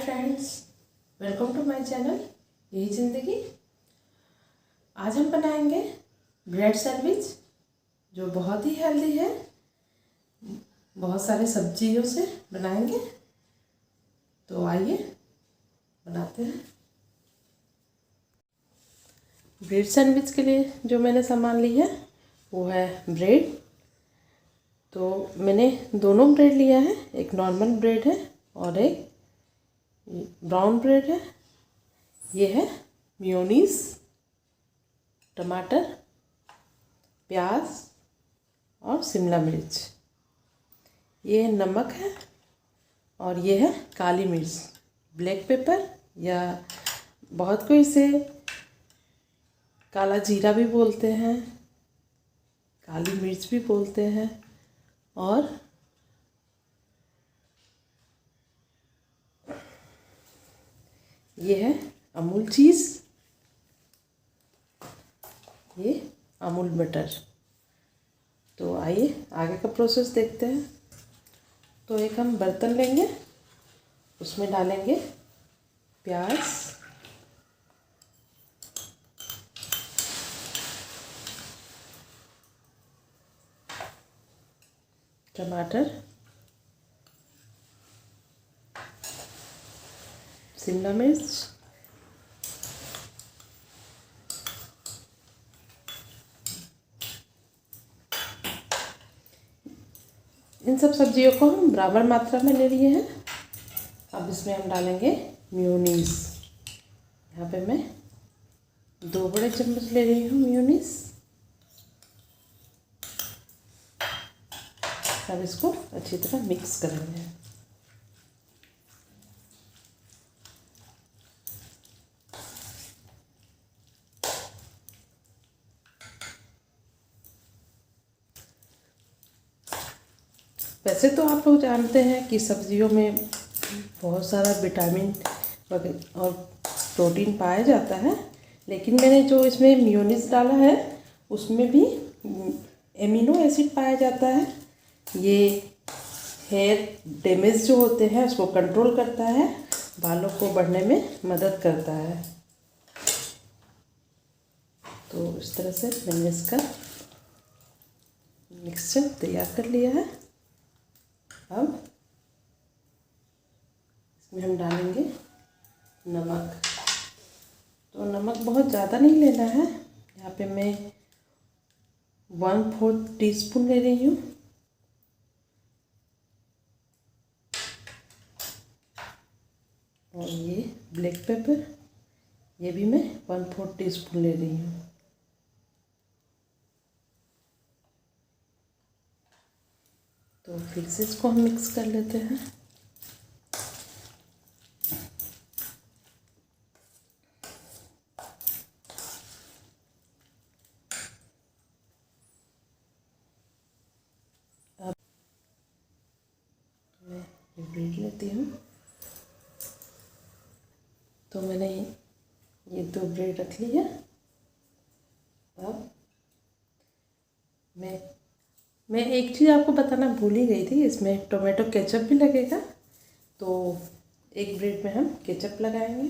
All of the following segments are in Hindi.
Friends, welcome to my channel यही ज़िंदगी। आज हम बनाएंगे ब्रेड सैंडविच जो बहुत ही हेल्दी है। बहुत सारे सब्जियों से बनाएंगे, तो आइए बनाते हैं। ब्रेड सैंडविच के लिए जो मैंने सामान लिया है वो है ब्रेड। तो मैंने दोनों ब्रेड लिया है, एक नॉर्मल ब्रेड है और एक ब्राउन ब्रेड है। ये है मेयोनीज, टमाटर, प्याज और शिमला मिर्च। ये नमक है और ये है काली मिर्च, ब्लैक पेपर, या बहुत कोई इसे काला जीरा भी बोलते हैं, काली मिर्च भी बोलते हैं। और ये है अमूल चीज़, ये अमूल बटर। तो आइए आगे का प्रोसेस देखते हैं। तो एक हम बर्तन लेंगे, उसमें डालेंगे प्याज, टमाटर, शिमला मिर्च, इन सब सब्जियों को हम बराबर मात्रा में ले लिए हैं। अब इसमें हम डालेंगे मेयोनीज। यहाँ पे मैं 2 बड़े चम्मच ले रही हूँ मेयोनीज। अब इसको अच्छी तरह मिक्स करेंगे। वैसे तो आप लोग जानते हैं कि सब्जियों में बहुत सारा विटामिन और प्रोटीन पाया जाता है, लेकिन मैंने जो इसमें मेयोनीज डाला है उसमें भी एमिनो एसिड पाया जाता है। ये हेयर डैमेज जो होते हैं उसको कंट्रोल करता है, बालों को बढ़ने में मदद करता है। तो इस तरह से मैंने इसका मिक्सचर तैयार कर लिया है। अब इसमें हम डालेंगे नमक। तो नमक बहुत ज़्यादा नहीं लेना है। यहाँ पे मैं 1/4 टीस्पून ले रही हूँ। और ये ब्लैक पेपर, ये भी मैं 1/4 टीस्पून ले रही हूँ। तो फिर से इसको हम मिक्स कर लेते हैं। अब मैं ये ब्रेड लेती हूँ। तो मैंने ये 2 ब्रेड रख ली है। अब मैं एक चीज़ आपको बताना भूल ही गई थी, इसमें टोमेटो केचप भी लगेगा। तो एक ब्रेड में हम केचप लगाएंगे।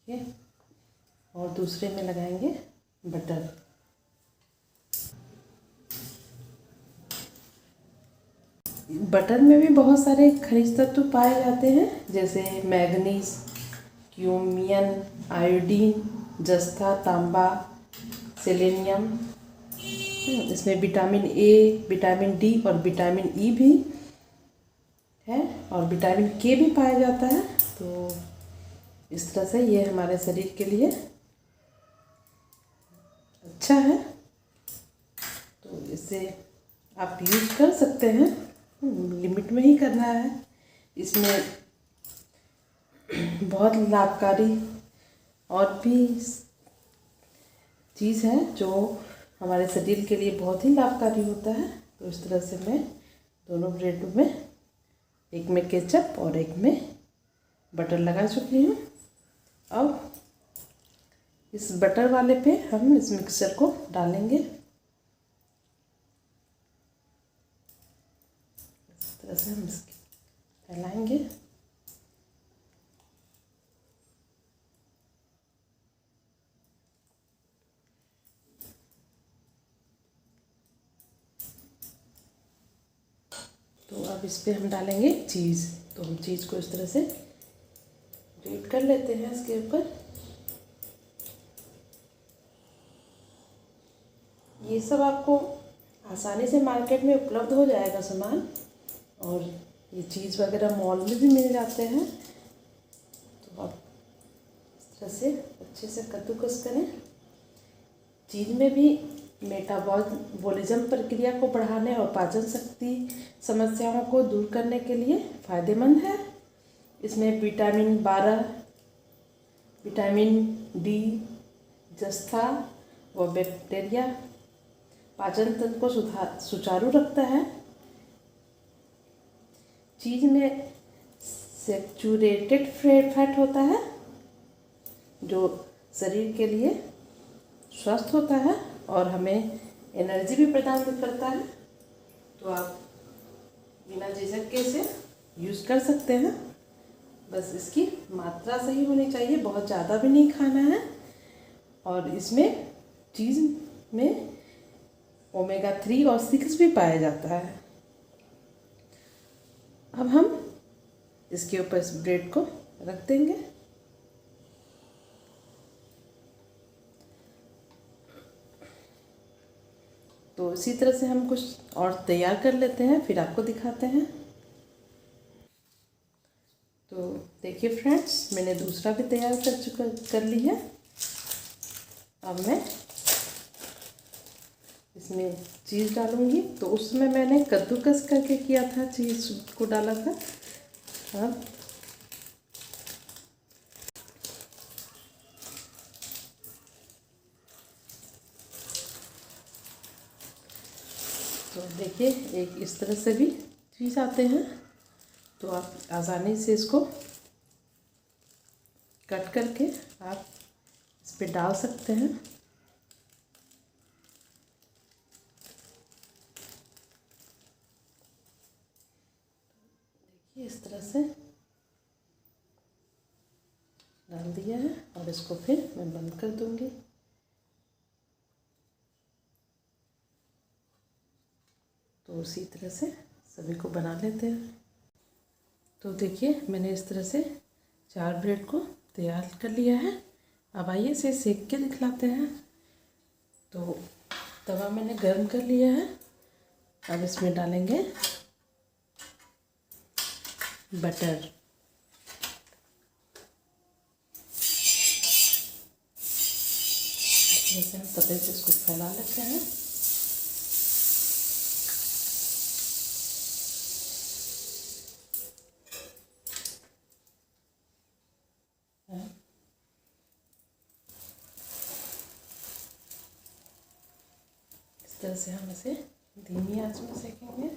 देखिए, और दूसरे में लगाएंगे बटर। बटर में भी बहुत सारे खनिज तत्व पाए जाते हैं, जैसे मैग्नीज, क्रोमियम, आयोडीन, जस्ता, तांबा, सेलेनियम। इसमें विटामिन ए, विटामिन डी और विटामिन ई भी है, और विटामिन के भी पाया जाता है। तो इस तरह से ये हमारे शरीर के लिए अच्छा है। तो इसे आप यूज कर सकते हैं, लिमिट में ही करना है। इसमें बहुत लाभकारी और भी चीज़ है जो हमारे शरीर के लिए बहुत ही लाभकारी होता है। तो इस तरह से मैं दोनों ब्रेड में, एक में केचप और एक में बटर लगा चुकी हूँ। अब इस बटर वाले पे हम इस मिक्सचर को डालेंगे। तरह से हम इसकी फैलाएंगे। तो अब इस पे हम डालेंगे चीज़। तो हम चीज़ को इस तरह से ग्रेट कर लेते हैं इसके ऊपर। ये सब आपको आसानी से मार्केट में उपलब्ध हो जाएगा सामान, और ये चीज़ वगैरह मॉल में भी मिल जाते हैं। तो आप इस तरह से अच्छे से कद्दूकस करें। चीज़ में भी मेटाबॉलिज्म प्रक्रिया को बढ़ाने और पाचन शक्ति समस्याओं को दूर करने के लिए फ़ायदेमंद है। इसमें विटामिन 12, विटामिन डी, जस्ता व बैक्टीरिया पाचन तंत्र को सुचारू रखता है। चीज़ में सैचुरेटेड फैट होता है जो शरीर के लिए स्वस्थ होता है और हमें एनर्जी भी प्रदान करता है। तो आप बिना झिझक के इसे यूज़ कर सकते हैं। बस इसकी मात्रा सही होनी चाहिए, बहुत ज़्यादा भी नहीं खाना है। और इसमें चीज़ में ओमेगा 3 और 6 भी पाया जाता है। अब हम इसके ऊपर इस ब्रेड को रख देंगे। तो इसी तरह से हम कुछ और तैयार कर लेते हैं, फिर आपको दिखाते हैं। तो देखिए फ्रेंड्स, मैंने दूसरा भी तैयार कर ली है। अब मैं इसमें चीज़ डालूंगी। तो उसमें मैंने कद्दूकस करके किया था, चीज़ को डाला था। अब तो देखिए, एक इस तरह से भी चीज़ आते हैं। तो आप आसानी से इसको कट करके आप इस पे डाल सकते हैं। देखिए, इस तरह से डाल दिया है और इसको फिर मैं बंद कर दूंगी। तो उसी तरह से सभी को बना लेते हैं। तो देखिए, मैंने इस तरह से 4 ब्रेड को तैयार कर लिया है। अब आइए इसे सेक के दिखलाते हैं। तो तवा मैंने गर्म कर लिया है। अब इसमें डालेंगे बटर। जैसे हम तवे से इसको फैला लेते हैं। इस तरह से हम इसे धीमी आंच में सेकेंगे।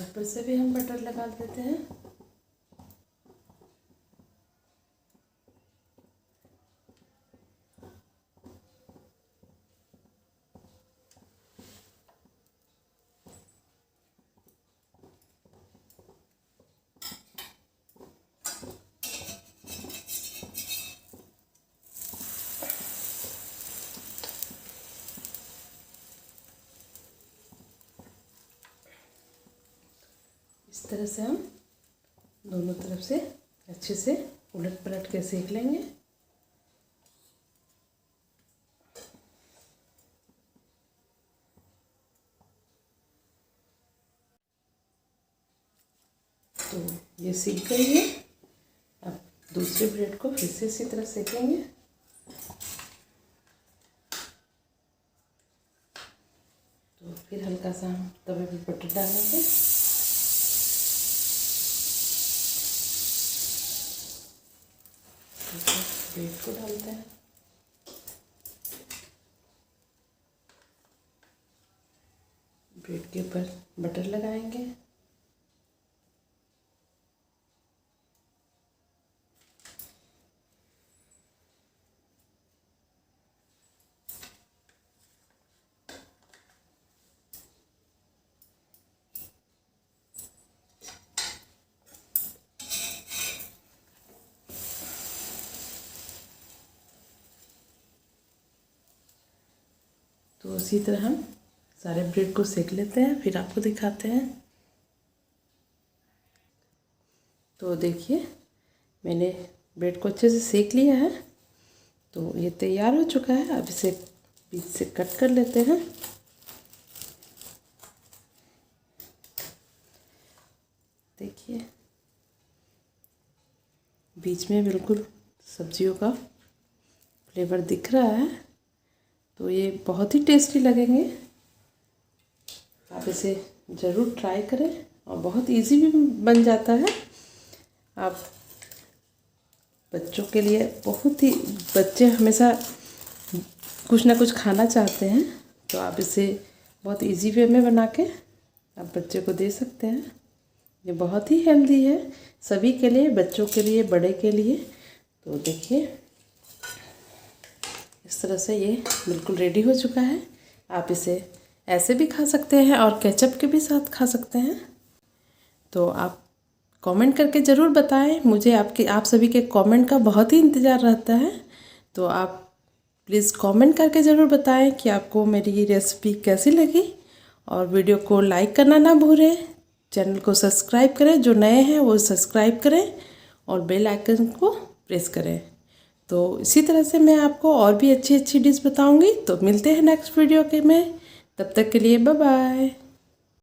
ऊपर से भी हम बटर लगा देते हैं। इस तरह से हम दोनों तरफ से अच्छे से उलट पलट के सेक लेंगे। तो ये सीख गई है। अब दूसरे ब्रेड को फिर से इसी तरह सेकेंगे। तो फिर हल्का सा हम तवे पे बटर डालेंगे। ब्रेड को डालते हैं। ब्रेड के ऊपर बटर लगाएंगे। तो इसी तरह हम सारे ब्रेड को सेक लेते हैं, फिर आपको दिखाते हैं। तो देखिए मैंने ब्रेड को अच्छे से सेक लिया है, तो ये तैयार हो चुका है। अब इसे बीच से कट कर लेते हैं। देखिए बीच में बिल्कुल सब्जियों का फ्लेवर दिख रहा है, तो ये बहुत ही टेस्टी लगेंगे। आप इसे ज़रूर ट्राई करें और बहुत इजी भी बन जाता है। आप बच्चों के लिए बहुत ही, बच्चे हमेशा कुछ ना कुछ खाना चाहते हैं, तो आप इसे बहुत इजी वे में बना के आप बच्चे को दे सकते हैं। ये बहुत ही हेल्दी है सभी के लिए, बच्चों के लिए, बड़े के लिए। तो देखिए इस तरह से ये बिल्कुल रेडी हो चुका है। आप इसे ऐसे भी खा सकते हैं और केचप के भी साथ खा सकते हैं। तो आप कमेंट करके ज़रूर बताएं, मुझे आप सभी के कमेंट का बहुत ही इंतज़ार रहता है। तो आप प्लीज़ कमेंट करके ज़रूर बताएं कि आपको मेरी ये रेसिपी कैसी लगी, और वीडियो को लाइक करना ना भूलें। चैनल को सब्सक्राइब करें, जो नए हैं वो सब्सक्राइब करें और बेल आइकन को प्रेस करें। तो इसी तरह से मैं आपको और भी अच्छी अच्छी डिश बताऊंगी। तो मिलते हैं नेक्स्ट वीडियो के में, तब तक के लिए बाय बाय।